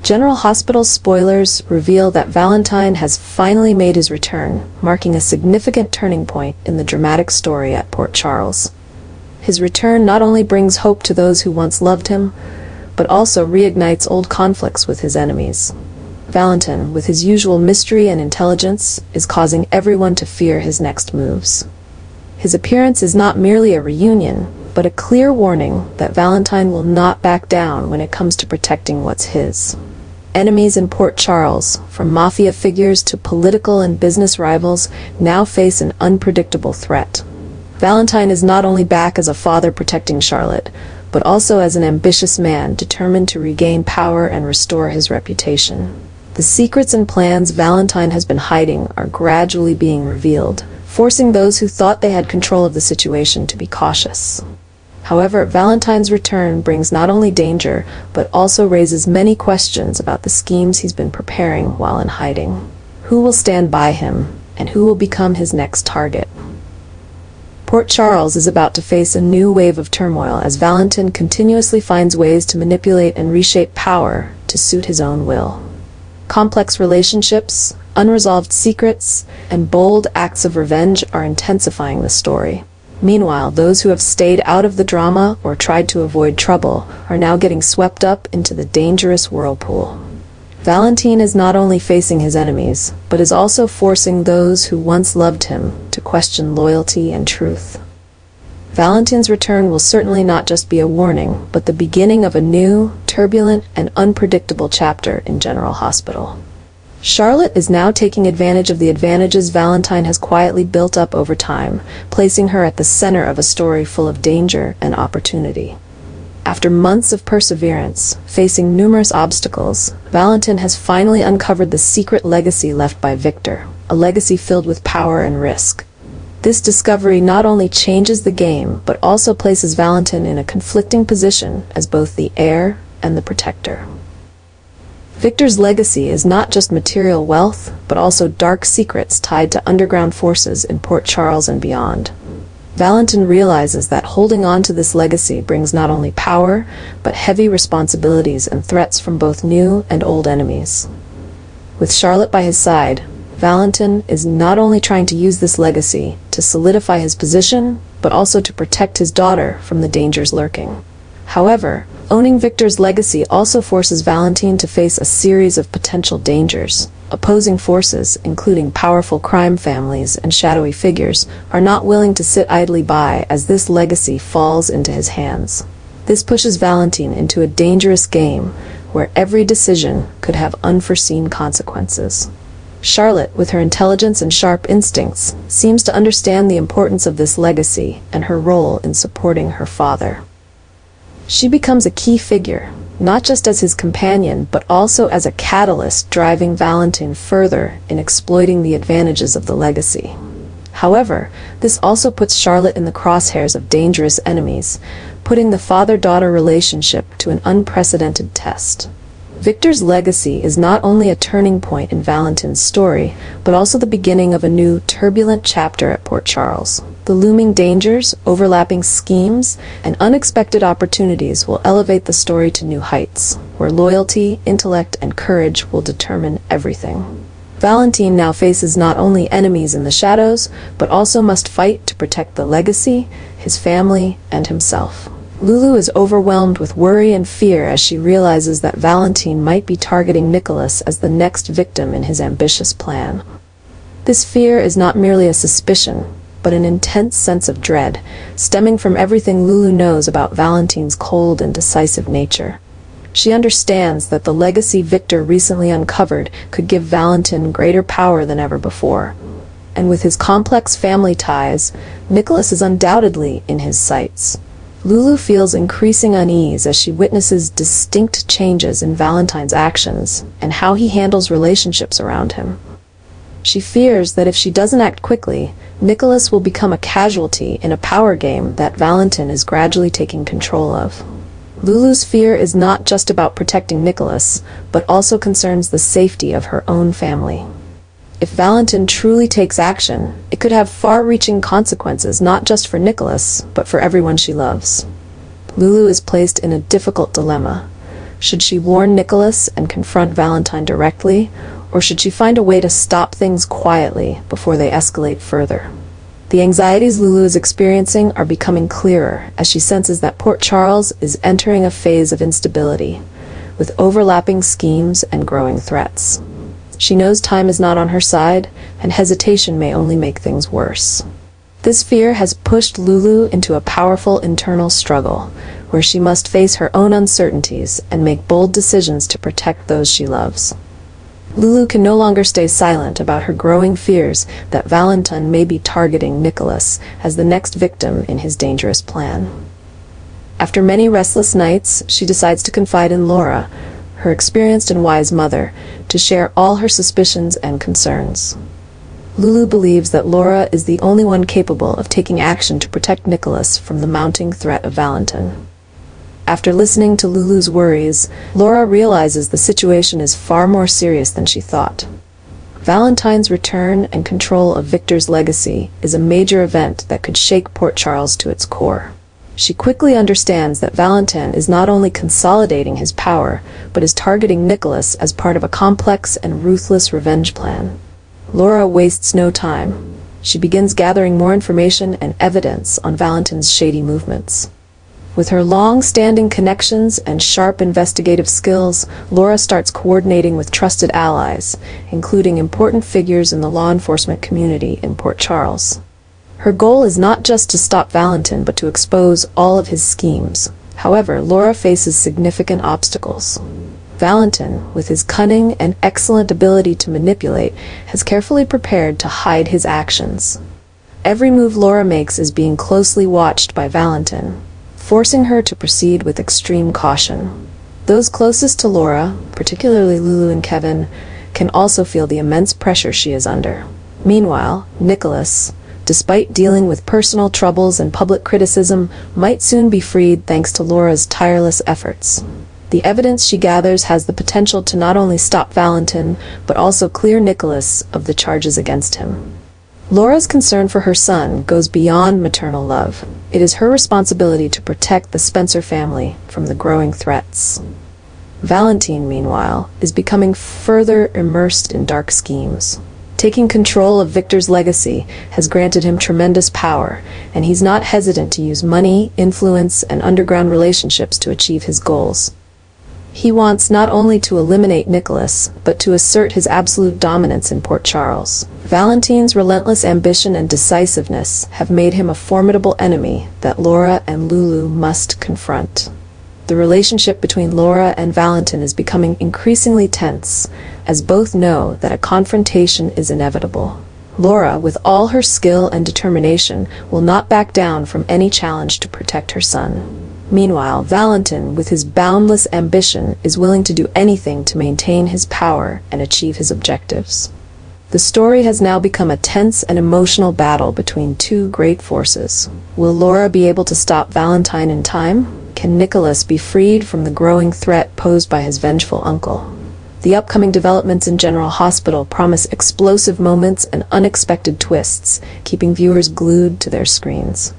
General Hospital's spoilers reveal that Valentine has finally made his return, marking a significant turning point in the dramatic story at Port Charles. His return not only brings hope to those who once loved him, but also reignites old conflicts with his enemies. Valentin, with his usual mystery and intelligence, is causing everyone to fear his next moves. His appearance is not merely a reunion, but a clear warning that Valentine will not back down when it comes to protecting what's his. Enemies in Port Charles, from mafia figures to political and business rivals, now face an unpredictable threat. Valentine is not only back as a father protecting Charlotte, but also as an ambitious man determined to regain power and restore his reputation. The secrets and plans Valentine has been hiding are gradually being revealed, forcing those who thought they had control of the situation to be cautious. However, Valentine's return brings not only danger, but also raises many questions about the schemes he's been preparing while in hiding. Who will stand by him, and who will become his next target? Port Charles is about to face a new wave of turmoil as Valentin continuously finds ways to manipulate and reshape power to suit his own will. Complex relationships, unresolved secrets, and bold acts of revenge are intensifying the story. Meanwhile, those who have stayed out of the drama or tried to avoid trouble are now getting swept up into the dangerous whirlpool. Valentin is not only facing his enemies, but is also forcing those who once loved him to question loyalty and truth. Valentin's return will certainly not just be a warning, but the beginning of a new, turbulent, and unpredictable chapter in General Hospital. Charlotte is now taking advantage of the advantages Valentine has quietly built up over time, placing her at the center of a story full of danger and opportunity. After months of perseverance, facing numerous obstacles, Valentin has finally uncovered the secret legacy left by Victor, a legacy filled with power and risk. This discovery not only changes the game, but also places Valentin in a conflicting position as both the heir and the protector. Victor's legacy is not just material wealth, but also dark secrets tied to underground forces in Port Charles and beyond. Valentin realizes that holding on to this legacy brings not only power, but heavy responsibilities and threats from both new and old enemies. With Charlotte by his side, Valentin is not only trying to use this legacy to solidify his position, but also to protect his daughter from the dangers lurking. However, owning Victor's legacy also forces Valentin to face a series of potential dangers. Opposing forces, including powerful crime families and shadowy figures, are not willing to sit idly by as this legacy falls into his hands. This pushes Valentin into a dangerous game where every decision could have unforeseen consequences. Charlotte, with her intelligence and sharp instincts, seems to understand the importance of this legacy and her role in supporting her father. She becomes a key figure, not just as his companion, but also as a catalyst driving Valentin further in exploiting the advantages of the legacy. However, this also puts Charlotte in the crosshairs of dangerous enemies, putting the father-daughter relationship to an unprecedented test. Victor's legacy is not only a turning point in Valentin's story, but also the beginning of a new, turbulent chapter at Port Charles. The looming dangers, overlapping schemes, and unexpected opportunities will elevate the story to new heights, where loyalty, intellect, and courage will determine everything. Valentin now faces not only enemies in the shadows, but also must fight to protect the legacy, his family, and himself. Lulu is overwhelmed with worry and fear as she realizes that Valentin might be targeting Nikolas as the next victim in his ambitious plan. This fear is not merely a suspicion, but an intense sense of dread, stemming from everything Lulu knows about Valentin's cold and decisive nature. She understands that the legacy Victor recently uncovered could give Valentin greater power than ever before. And with his complex family ties, Nikolas is undoubtedly in his sights. Lulu feels increasing unease as she witnesses distinct changes in Valentin's actions and how he handles relationships around him. She fears that if she doesn't act quickly, Nikolas will become a casualty in a power game that Valentin is gradually taking control of. Lulu's fear is not just about protecting Nikolas, but also concerns the safety of her own family. If Valentin truly takes action, it could have far-reaching consequences not just for Nikolas, but for everyone she loves. Lulu is placed in a difficult dilemma. Should she warn Nikolas and confront Valentin directly, or should she find a way to stop things quietly before they escalate further? The anxieties Lulu is experiencing are becoming clearer as she senses that Port Charles is entering a phase of instability, with overlapping schemes and growing threats. She knows time is not on her side, and hesitation may only make things worse. This fear has pushed Lulu into a powerful internal struggle, where she must face her own uncertainties and make bold decisions to protect those she loves. Lulu can no longer stay silent about her growing fears that Valentin may be targeting Nikolas as the next victim in his dangerous plan. After many restless nights, she decides to confide in Laura, her experienced and wise mother, to share all her suspicions and concerns. Lulu believes that Laura is the only one capable of taking action to protect Nikolas from the mounting threat of Valentin. After listening to Lulu's worries, Laura realizes the situation is far more serious than she thought. Valentin's return and control of Victor's legacy is a major event that could shake Port Charles to its core. She quickly understands that Valentin is not only consolidating his power, but is targeting Nikolas as part of a complex and ruthless revenge plan. Laura wastes no time. She begins gathering more information and evidence on Valentin's shady movements. With her long-standing connections and sharp investigative skills, Laura starts coordinating with trusted allies, including important figures in the law enforcement community in Port Charles. Her goal is not just to stop Valentin, but to expose all of his schemes. However, Laura faces significant obstacles. Valentin, with his cunning and excellent ability to manipulate, has carefully prepared to hide his actions. Every move Laura makes is being closely watched by Valentin, forcing her to proceed with extreme caution. Those closest to Laura, particularly Lulu and Kevin, can also feel the immense pressure she is under. Meanwhile, Nikolas, despite dealing with personal troubles and public criticism, might soon be freed thanks to Laura's tireless efforts. The evidence she gathers has the potential to not only stop Valentin, but also clear Nikolas of the charges against him. Laura's concern for her son goes beyond maternal love. It is her responsibility to protect the Spencer family from the growing threats. Valentin, meanwhile, is becoming further immersed in dark schemes. Taking control of Victor's legacy has granted him tremendous power, and he's not hesitant to use money, influence, and underground relationships to achieve his goals. He wants not only to eliminate Nikolas, but to assert his absolute dominance in Port Charles. Valentin's relentless ambition and decisiveness have made him a formidable enemy that Laura and Lulu must confront. The relationship between Laura and Valentin is becoming increasingly tense, as both know that a confrontation is inevitable. Laura, with all her skill and determination, will not back down from any challenge to protect her son. Meanwhile, Valentin, with his boundless ambition, is willing to do anything to maintain his power and achieve his objectives. The story has now become a tense and emotional battle between two great forces. Will Laura be able to stop Valentin in time? Can Nikolas be freed from the growing threat posed by his vengeful uncle? The upcoming developments in General Hospital promise explosive moments and unexpected twists, keeping viewers glued to their screens.